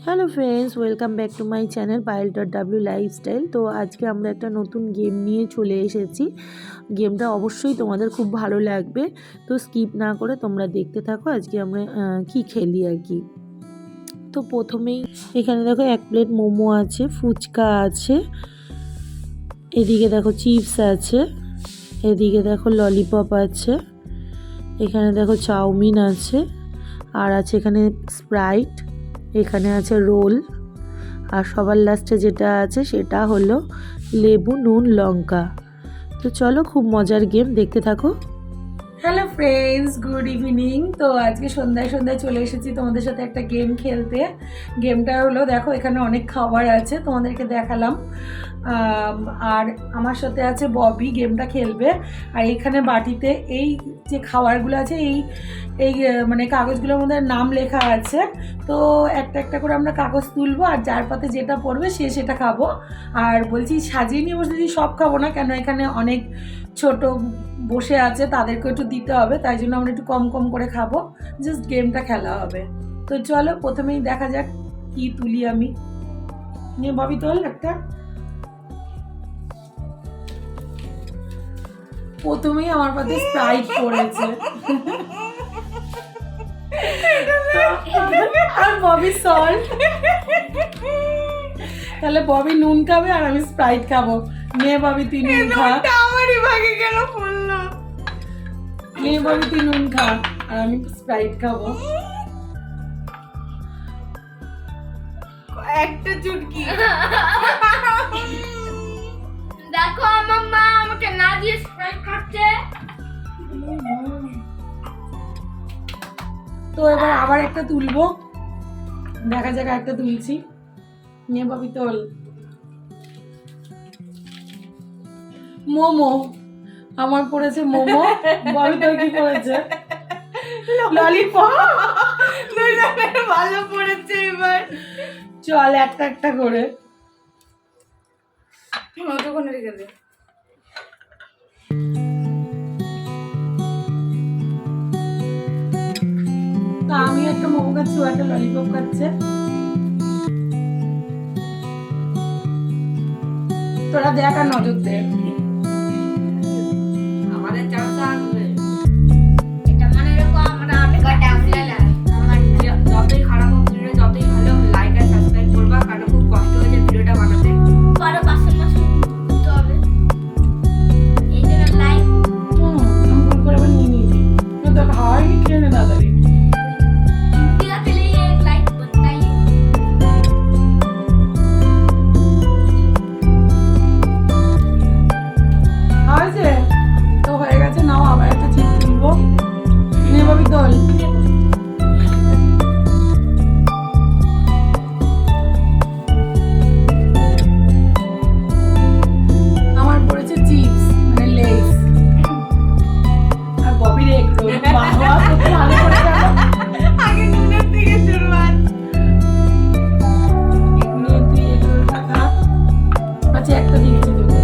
Hello friends, welcome back to my channel পায়েল.w lifestyle. তো আজকে আমরা একটা নতুন গেম নিয়ে চলে এসেছি। গেমটা অবশ্যই তোমাদের খুব ভালো লাগবে, তো স্কিপ না করে তোমরা দেখতে থাকো আজকে আমরা কি খেলি আর কি। তো প্রথমেই এখানে দেখো 1 প্লেট মোমো আছে, ফুচকা আছে, এদিকে দেখো চিপস আছে, এদিকে দেখো ললিপপ আছে, এখানে দেখো চাউমিন আছে, আর আছে এখানে স্প্রাইট, এখানে আছে রোল, আর সবার লাস্টে যেটা আছে সেটা হলো লেবু নুন লঙ্কা। তো চলো, খুব মজার গেম, দেখতে থাকো। Hello friends, good evening. তো আজকে সন্ধ্যায় চলে এসেছি তোমাদের সাথে একটা গেম খেলতে। গেমটা হলো, দেখো এখানে অনেক খাবার আছে, তোমাদেরকে দেখালাম। আর আমার সাথে আছে ববি, গেমটা খেলবে। আর এইখানে বাটিতে এই যে খাবারগুলো আছে, এই এই মানে কাগজগুলোর মধ্যে নাম লেখা আছে। তো একটা একটা করে আমরা কাগজ তুলবো, আর যার পাতে যেটা পড়বে সে সেটা খাবো। আর বলছি, সাজিয়ে নিয়ে বসে সব খাবো না, কেন এখানে অনেক ছোট বসে আছে, তাদেরকে একটু দিতে হবে, তাই জন্য আমরা একটু কম কম করে খাবো। জাস্ট গেমটা খেলা হবে। তো চলো, প্রথমেই দেখা যাক কি তুলি আমি। নিয়ে ভাবি, তোল একটা। প্রথমেই আমার পাতে স্প্রাইট পড়েছে, আর ববি সল্ট। তাহলে ববি নুন খাবে আর আমি স্প্রাইট খাবো। নিয়ে ববি, তুই নুন খা। আমারই ভাগে কেন পড়লো? নিয়ে ববি, তুই নুন খা আর আমি স্প্রাইট খাবো। একটা চুটকি। দেখো, আমার মা আমাকে না দিয়ে স্প্রাইট খাচ্ছে। তো এবার আবার একটা তুলবো, দেখা যাক একটা তুলছি। নিয়ে ববি, তোল। মোমো আমার পড়েছে, মোমো। ববি, তোর কি পড়েছে? ললিপপ। ভালো পড়েছে এবার। চল, একটা একটা করে। কতক্ষণ রেখে দে। তা আমি একটা মোমো খাচ্ছি, ও একটা ললিপপ খাচ্ছে। তোরা দেখ আর নজর দে। আমাদের চাষা আসবে। এটা মানে এরকম আমরা অনেক কাটা আসলে আমার যতই খারাপ হোক, ভিডিও যতই ভালো, লাইক আর সাবস্ক্রাইব করবা, কারণ খুব কষ্ট হয়েছে ভিডিওটা বানাতে। আরো 500 করতে হবে, এই জন্য লাইক। আমি ভুল করে আবার নিয়ে নিয়েছি। তো খাওয়াই খেয়ে নে তাড়াতাড়ি। इंडिया के लिए एक लाइक बनता ही है। হয়েছে তো, হয়ে গেছে। নাও আবার একটা চিপ তুলবো। নিয়ে ববি, তোল। আমার পড়েছে চিপস, মানে লেস, আর ববির এগ রোল। বাবা, কত ভালো করে গেল। আগে নুনের থেকে শুরুয়াত। নিয়ে তুই এগ রোলটা খা। আচ্ছা, একটা দিয়েছি তোকে,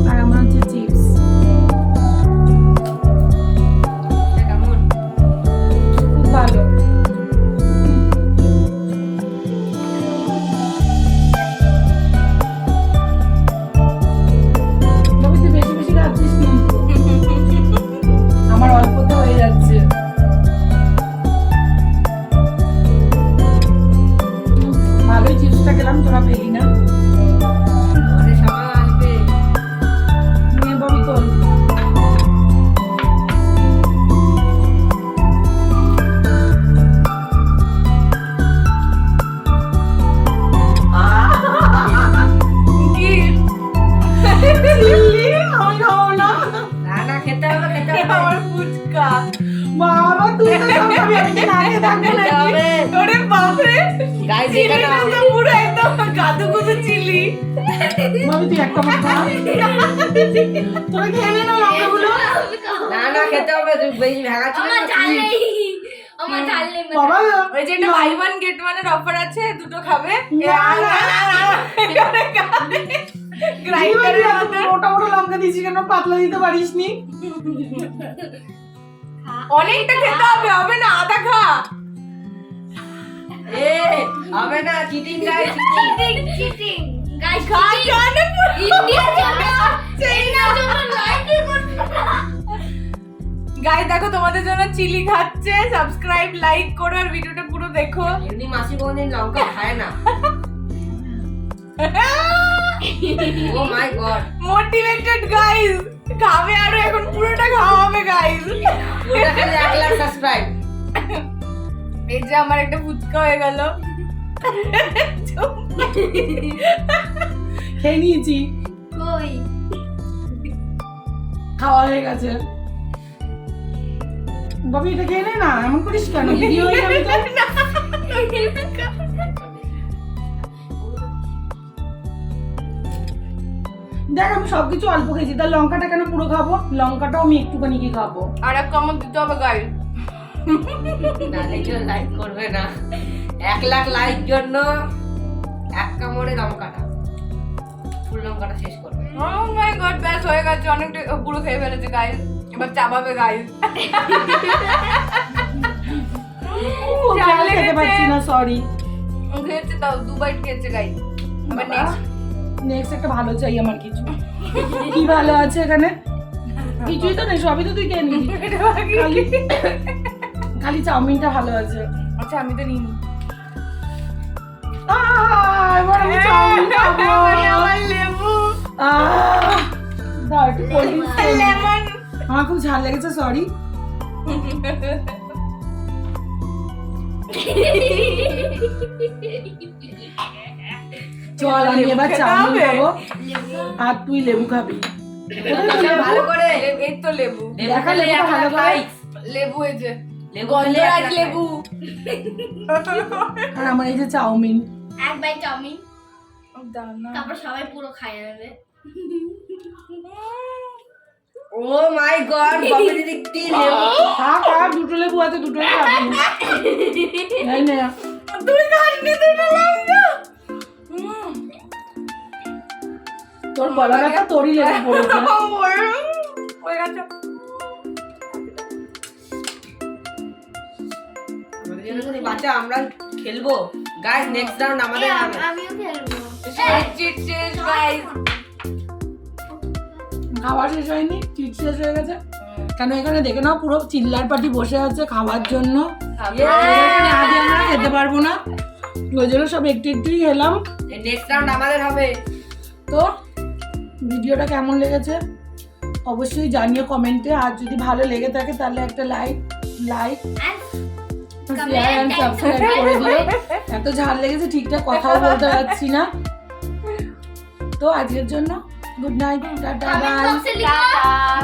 আর আমার হচ্ছে চিপস। কেমন? খুব ভালো। ববি, তুই বেশি বেশি খাচ্ছিস কিন্তু, আমার অল্পতে হয়ে যাচ্ছে। ভালোই চিপসটা খেলাম, তোরা পেলি না। ঘরে সবাই আসবে। নিয়ে ববি, তোল। কি? চিল্লি, আমি খাবো না। না না, খেতে হবে, খেতে হবে। আমার ফুচকা। বাবা, তুই তো সব খাবি, আমি কি না খেয়ে থাকবো খেতে নাকি? হবে। ওরে বাপরে, গাইস, চিলিটা তো পুরো একদম গাদুগুদু চিলি। ববি, তুই একটা আমার খা। তোরা খেয়ে নে না লঙ্কাগুলো। না না, খেতে হবে, তুই বেশি ভেঙাচ্ছিস। আমার ঝাল নেই, আমার ঝাল নেই। বাবা, ওই যে একটা বাই ওয়ান গেট ওয়ানের অফার আছে, দুটো খাবে। না, না, না, না। গ্রাইন্ডারে মোটা মোটা লঙ্কা দিয়েছি, কেন পাতলা দিতে পারিস নি? অনেকটা খেতে হবে, হবে না, আধা খা। হবে না, চিটিং গাইস, চিটিং গাইস, ইন্ডিয়ার জন্য চাইনার জন্য লাইকই করতে না। গাইস দেখো তোমাদের জন্য চিলি খাচ্ছে, সাবস্ক্রাইব লাইক করো আর ভিডিওটা পুরো দেখো। এমনি মাসি কোনদিন লঙ্কা খায় না। ও মাই গড, মোটিভেটেড গাইস, খাবে আরো, এখন পুরোটা খাওয়া হবে গাইস। পুরোটা খেলে 1 লাখ সাবস্ক্রাইব। এই যে আমার একটা ফুচকা হয়ে গেল, খেয়ে নিয়েছি, কই খাওয়া হয়ে গেছে। বাবু এটা খেয়ে নে না, এমন করিস কেন? ভিডিও হয়ে যাবে তো। দেখ আমি সবকিছু অল্প খেয়েছি, তার লঙ্কাটা কেন পুরো খাবো? লঙ্কাটাও আমি একটুখানি কি খাবো। আর এক কামড় দিতে হবে গাইস। নালে কেউ লাইক করবে না। 1 লাখ লাইক জন্য এক কামড়ে লঙ্কাটা, ফুল লঙ্কাটা শেষ করবে। ও মাই গড, ব্যাস হয়ে গেছে, অনেকটা পুরো খেয়ে ফেলেছে গাইস। এবার চাবাবে গাইস। খেতে পারছি না, সরি। খেয়েছে তাও 2 বাইট খেয়েছে গাইস। আবার নেক্সট একটা ভালো চাই আমার কিছু। কি ভালো আছে এখানে? কিছুই তো নেই, সবই তো তুই খেয়ে নিবি। খালি চাউমিনটা ভালো আছে। আচ্ছা আমি তো নিইনি। এবার আমি চাউমিন খাবো। আমার লেবু। দাও একটু কোল্ড ড্রিঙ্কস খেয়ে নে। আমার খুব ঝাল লেগেছে, সরি। চল আমি এবার চাউমিন খাবো আর তুই লেবু খাবি। ভালো করে, এই তো লেবু। দেখা লেবু ভালো করে। লেবু এই যে লেবু গন্ধরাজ লেবু। আর আমার এই যে চাউমিন। এক বাইট চাউমিন, দানা। তারপর সবাই পুরো খাইয়ে নেবে। ও মাই গড, বাবা দিদি কি লেবু। খা খা, দুটো লেবু আছে, দুটোই খাবি। এই নে। তুই খাসনি দুটো লঙ্কা। তোর গলা ব্যথা, তোরই লেবু পড়েছে। হয়ে গেছে। আমাদের জন্য যদি বাচ্চা, আমরা খেলবো গাইস। নেক্সট রাউন্ড আমাদের হবে। আমিও খেলবো। খাওয়া শেষ হয়নি, চিট শেষ হয়ে গেছে। কেন এখানে দেখে নাও, পুরো চিল্লার পার্টি বসে আছে খাওয়ার জন্য। এখানে আগে আমরা খেতে পারবো না, ওই জন্য সব একটু একটুই খেলাম। নেক্সট রাউন্ড আমাদের হবে। তো ভিডিওটা কেমন লেগেছে অবশ্যই জানিও কমেন্টে। আর যদি ভালো লেগে থাকে তাহলে একটা লাইক শেয়ার এন্ড সাবস্ক্রাইব করে দিও। এত ঝাল লেগেছে, ঠিকঠাক কথাও বলতে পারছি না। তো আজকের জন্য good night, tata, comment bye. বক্সে লিখো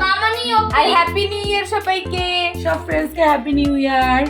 মামানি ওকে। হ্যাপি নিউ ইয়ার সবাইকে, সব ফ্রেন্ডসকে হ্যাপি নিউ ইয়ার।